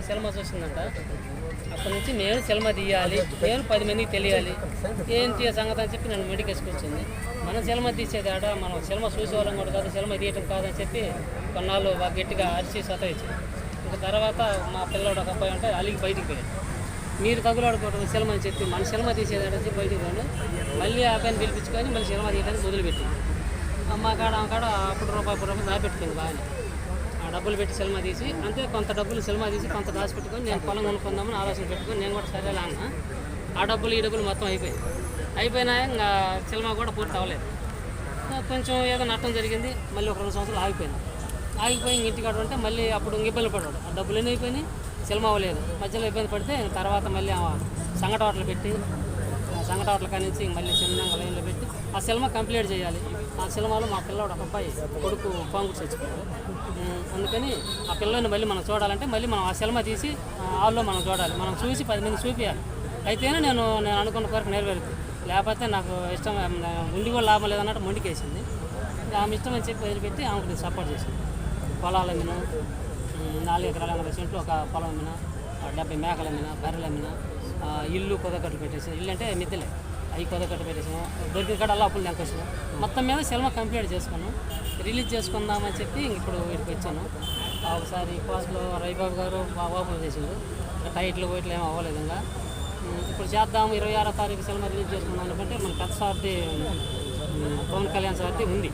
Cinema చూసిందంట. అప్పటి నుంచి నేను సినిమా తీయాలి, నేను 10 మందికి తెలియాలి ఏంటి ఆ సంగతి అని చెప్పి నన్ను మెడికేసుకొచ్చింది. మనం సినిమా తీసేదాడ మనం సినిమా చూసేవాళ్ళం కూడా కాదు, సినిమా తీయటం కాదని చెప్పి కొన్నాళ్ళు బాగా గట్టిగా అరిచి సతాయించింది. ఇంకా తర్వాత మా పిల్లడు ఒక అబ్బాయి ఉంటే అలిగి బయటికి పోయాడు. మీరు తగులాడుకోవడం సినిమా అని చెప్పి మన సినిమా తీసేదాడని చెప్పి బయటికి పోయాడు. మళ్ళీ ఆ పైన పిలిపించుకొని మళ్ళీ సినిమా తీయడానికి మొదలుపెట్టింది. మా కాడ అప్పుడు రూపాయి దాపెట్టుకుంది బాగానే. ఆ డబ్బులు పెట్టి సినిమా తీసి అంతే, కొంత డబ్బులు సినిమా తీసి కొంత దాచిపెట్టుకొని నేను పొలం కొనుక్కుందామని ఆలోచన పెట్టుకొని నేను కూడా సరేలా అన్న. ఆ డబ్బులు ఈ డబ్బులు మొత్తం అయిపోయినా ఇంకా సినిమా కూడా పూర్తి అవ్వలేదు. కొంచెం ఏదో నష్టం జరిగింది. మళ్ళీ ఒక 2 సంవత్సరాలు ఆగిపోయి ఇంటికాడ ఉంటే మళ్ళీ అప్పుడు ఇబ్బంది పడ్డాడు. ఆ డబ్బులు ఎన్ని అయిపోయినాయి, సినిమా అవ్వలేదు. మధ్యలో ఇబ్బంది పడితే తర్వాత మళ్ళీ సంగట హోటల్ పెట్టి సంగట హోటల్ కానించి మళ్ళీ చిన్నగా లైన్లో పెట్టి ఆ సినిమా కంప్లీట్ చేయాలి. ఆ సినిమాలో మా పిల్లవాడు ఒక అబ్బాయి కొడుకు పాంగుడు చచ్చిపోయాడు. అందుకని ఆ పిల్లని మళ్ళీ మనం చూడాలంటే మళ్ళీ మనం ఆ సినిమా తీసి హాల్లో మనం చూడాలి, మనం చూసి 10 మంది చూపించాలి. అయితేనే నేను అనుకున్న కోరిక నెరవేరుతుంది. లేకపోతే నాకు ఇష్టం ఉండి కూడా లాభం లేదన్నట్టు మొండికేసింది. ఆమె ఇష్టం అని చెప్పి వదిలిపెట్టి ఆమెకు సపోర్ట్ చేసింది. పొలాలు అమ్మిన 4 ఎకరాల 80 సెంట్లు ఒక పొలం అమ్మిన, 70 మేకలు అమ్మిన, బర్రెలు అమ్మిన, ఇల్లు కొదకట్లు పెట్టేసాం. ఇల్లు అంటే మిద్దెలే, అవి కొదకట్టు పెట్టేసాము. దొరికిన కాడ అలా అప్పులు నెంకొచ్చినాం. మొత్తం మీద సినిమా కంప్లీట్ చేసుకున్నాం, రిలీజ్ చేసుకుందామని చెప్పి ఇప్పుడు వీటికి వచ్చాను. ఒకసారి పాస్లో రవిబాబు గారు ఓపెన్ చేసిండు. టైట్లు పోయిట్లు ఏమీ అవ్వలేదు. ఇంకా ఇప్పుడు చేద్దాము 26వ తారీఖు సినిమా రిలీజ్ చేసుకుందాం అనుకుంటే మన పెద్ద సార్ది పవన్ కళ్యాణ్ సార్ది ఉంది.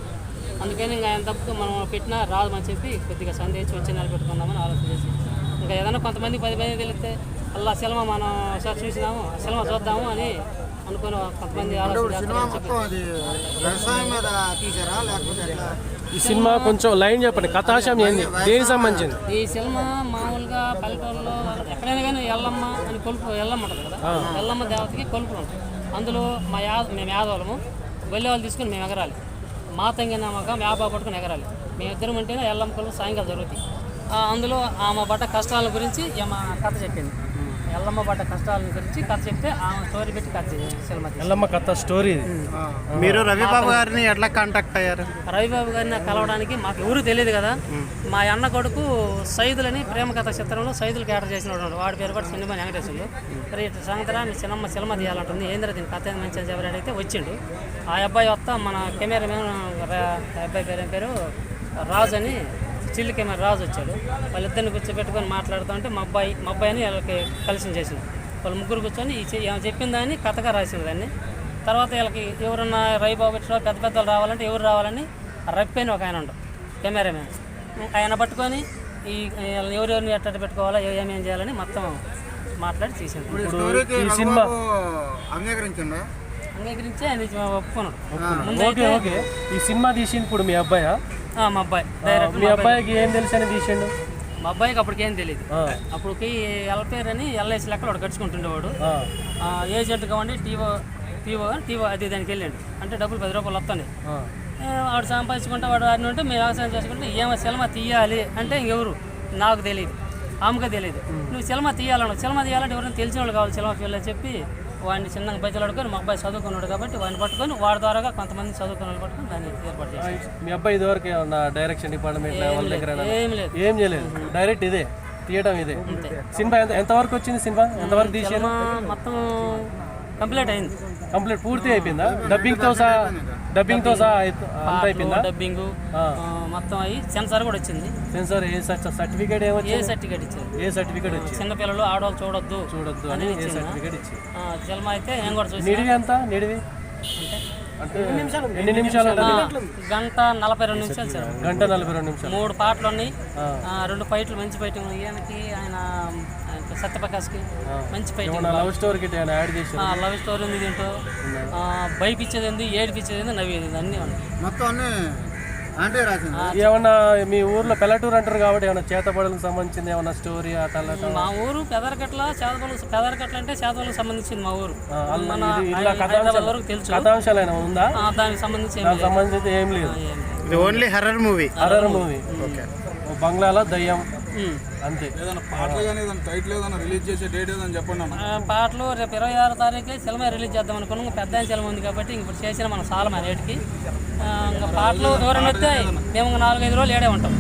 అందుకని ఇంకా ఆయన తప్పుకు మనం పెట్టినా రాదు అని చెప్పి కొద్దిగా సందేహించి వచ్చే నెల పెట్టుకుందామని ఆలోచన చేసి ఇంకా ఏదైనా కొంతమంది 10 మంది తెలిస్తే అలా సినిమా మనం ఒకసారి చూసినాము, సినిమా చూద్దాము అని అనుకుని కొంతమంది ఈ సినిమా కొంచెం లైన్ చెప్పండి, కథాంశం ఏంది, దేనికి సంబంధించింది? ఈ సినిమా మామూలుగా పల్లెటూరులో ఎక్కడైనా కానీ ఎల్లమ్మ అని ఎల్లమ్మ ఉంటుంది కదా, ఎల్లమ్మ దేవతకి కొలుపులు ఉంటాయి. అందులో మేము యాదవులము వెళ్ళే వాళ్ళు తీసుకుని మేము ఎగరాలి. మా తంగి నమ్మకం వ్యాపార పట్టుకుని ఎగరాలి. మేమిద్దరం ఉంటేనే ఎల్లమ్మ కొలుపు సాయంకాలం జరుగుతాయి. అందులో ఆమె పడ్డ కష్టాల గురించి మా కథ చెప్పింది. ఎల్లమ్మ పడ్డ కష్టాల గురించి కథ చెప్తే ఆమె స్టోరీ పెట్టి కథ సినిమా ఎల్లమ్మ కథ స్టోరీ. మీరు రవిబాబు గారిని ఎట్లా కాంటాక్ట్ అయ్యారు? రవిబాబు గారిని కలవడానికి మాకు ఎవరు తెలియదు కదా. మా అన్న కొడుకు సైదులని ప్రేమ కథ చిత్రంలో సైదులు క్యాటర్ చేసిన వాడి పేరు కూడా సినిమా వెంకటేశ్వర్లు. మరి సాయంత్రం సినిమా తీయాలంటుంది, ఏంద్ర దీని కథ మంచిగా ఎవరు అడిగితే వచ్చిండు. ఆ అబ్బాయి వస్తా మన కెమెరామెన్ అబ్బాయి పేరు రాజు అని, చిల్లి కెమెరా రాజు వచ్చాడు. వాళ్ళిద్దరిని కూర్చోబెట్టుకొని మాట్లాడుతూ ఉంటే మా అబ్బాయిని వీళ్ళకి కలిసి చేసింది. వాళ్ళు ముగ్గురు కూర్చొని చెప్పిన దాన్ని కథగా రాసింది దాన్ని. తర్వాత వీళ్ళకి ఎవరన్నా రవిబాబు వచ్చినా పెద్ద పెద్దలు రావాలంటే ఎవరు రావాలని రప్పని ఒక ఆయన ఉండవు కెమెరామెన్, ఆయన పట్టుకొని ఎవరెవరిని ఎట్ట పెట్టుకోవాలా ఏమేం చేయాలని మొత్తం మాట్లాడి తీసింది. ఈ సినిమా అంగీకరించి ఆయన ఒప్పుకున్నాడు. ఈ సినిమా తీసింది ఇప్పుడు మీ అబ్బాయా? మా అబ్బాయి. మీ అబ్బాయికి ఏం తెలుసు అని తీసిండు? మా అబ్బాయికి అప్పటికేం తెలియదు. అప్పటికి ఎల్పేర్ అని ఎల్ఐసి లెక్కలు వాడు గడుచుకుంటుండేవాడు. ఏజెంట్గా ఉండి టీవో అది దానికి వెళ్ళాడు. అంటే డబ్బులు 10 రూపాయలు వస్తాయి. వాడు సంపాదించుకుంటే వాడు వాడిని ఉంటే మేము వ్యవసాయం చేసుకుంటే ఏమో సినిమా తీయాలి అంటే ఇంకెవరు నాకు తెలియదు, ఆమెకే తెలియదు. నువ్వు సినిమా తీయాలంటే ఎవరైనా తెలిసిన వాళ్ళు కావాలి సినిమా ఫీల్డ్ అని చెప్పి వాడిని చిన్నగా బయటలాడుకొని మా అబ్బాయి చదువుకున్నాడు కాబట్టి వాడిని పట్టుకొని వాడి ద్వారా కొంతమంది చదువుకున్న వాళ్ళు పట్టుకొని దాన్ని ఏర్పాటు చేయాలి. మీ అబ్బాయి ఇదివరకు ఏమన్నా డైరెక్షన్ డిపార్ట్మెంట్ ఏం లేదు, డైరెక్ట్ ఇదే తీయడం ఇదే. సినిమా ఎంతవరకు వచ్చింది? సినిమా ఎంతవరకు తీసాను? మొత్తం కంప్లీట్ అయింది. కంప్లీట్ పూర్తి అయిపోయిందా? డబ్బింగ్ తో సహా అంత అయిపోయిందా? డబ్బింగ్ మొత్తం అయ్యి సెన్సార్ కూడా వచ్చింది. సెన్సార్ సర్టిఫికేట్ ఏ సర్టిఫికేట్ ఇచ్చారు? ఏ సర్టిఫికేట్ వచ్చింది? చిన్నపిల్లలు ఆడవాళ్ళు చూడొద్దు అని ఏ సర్టిఫికేట్ ఇచ్చింది. సినిమా అయితే నేను కూడా చూసి. నిడివి ఎంత? నిడివి అంటే ఎన్ని నిమిషాలు? గంట 42 నిమిషాలు సార్. గంట 42 నిమిషాలు. 3 పాటలు ఉన్నాయి, 2 ఫైట్లు మంచి ఫైటింగ్. ఈయనకి ఆయన సత్యప్రకాష్కి మంచి ఫైటింగ్. లవ్ స్టోరీ యాడ్ చేసి లవ్ స్టోరీ ఉంది దీంట్లో. భయపిచ్చేది ఉంది, ఏడిపించేది ఉంది, నవ్వేది అన్నీ ఉన్నాయి. మొత్తం అన్నీ అంటే ఏమన్నా మీ ఊర్లో పెల్లటూరు అంటారు కాబట్టి ఏమన్నా చేతబడులకు సంబంధించింది ఏమన్నా స్టోరీ అట్లా? మా ఊరు పెదరకట్ల అంటే చేతబడులకు సంబంధించింది మా ఊరు. వరకు తెలుసు. కథాంశాలైనా ఉందా దానికి సంబంధించి? ఏం లేదు, ఓన్లీ హర్రర్ మూవీ. ఓకే. బంగ్లాలో దయ్యం అంతే. పాటలు రేపు 26వ తారీఖు సినిమా రిలీజ్ చేద్దాం అనుకున్నాం. పెద్ద సినిమా ఉంది కాబట్టి ఇప్పుడు చేసిన మన చాలా మన రేటుకి ఇంకా పాటలు ఎవరైనా వస్తే మేము 4-5 రోజులు ఏడే ఉంటాం.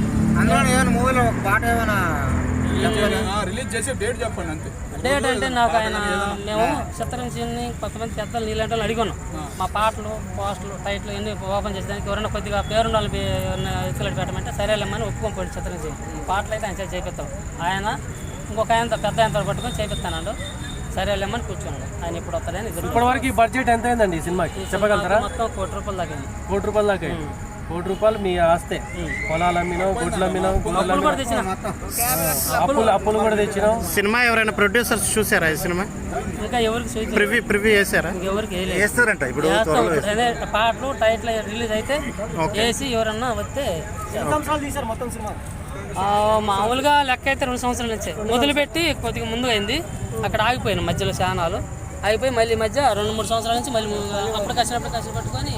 రిలీజ్ చేసే డేట్ చెప్పండి అంతే. డేట్ అంటే నాకు ఆయన మేము చిత్రహింసని కొంతమంది పెద్దలు నీళ్ళంటే అడిగి ఉన్నాం. మా పాటలు పోస్టులు టైట్లు ఎన్ని ఓపెన్ చేసేదానికి ఎవరైనా కొద్దిగా పేరుండాలి ఎత్తులు పెట్టమంటే సరేలేమని ఒప్పుకొని చిత్రహింసి పాటలు అయితే ఆయన చేపిస్తాం. ఆయన ఇంకొక ఆయన పెద్ద ఆయన పట్టుకొని చేపిస్తానండు. సరేలేమని కూర్చున్నాడు. ఆయన ఇప్పుడు వస్తాడని ఇప్పటివరకు ఈ బడ్జెట్ ఎంత అయిందండి ఈ సినిమాకి చెప్పగలుగుతారా? మొత్తం ₹1,00,00,000 దాకా అయింది. ₹1,00,00,000 దాకా అయింది. ₹1,00,00,000 మీ ఆస్తే, పొలాలు అమ్మినాం, గుడ్లు అమ్మినాం, గుడ్లు అప్పులు కూడా తెచ్చినాం. అప్పులు కూడా తెచ్చినాం. సినిమా ఎవరైనా ప్రొడ్యూసర్స్ చూసారా ఈ సినిమా? ఇంకా ఎవరికి చూసి ప్రివ్యూ చేశారా? ఎవరికి వేయలేదు. వేస్తారంట ఇప్పుడు అదే పాటలు టైట్లు రిలీజ్ అయితే వేసి ఎవరన్నా వస్తే మామూలుగా లెక్క అయితే 2 సంవత్సరాల నుంచే మొదలుపెట్టి కొద్దిగా ముందు అయింది. అక్కడ ఆగిపోయిన మధ్యలో శానాలు అయిపోయి మళ్ళీ మధ్య 2-3 సంవత్సరాల నుంచి మళ్ళీ అప్పుడు కష్టపడి పట్టుకొని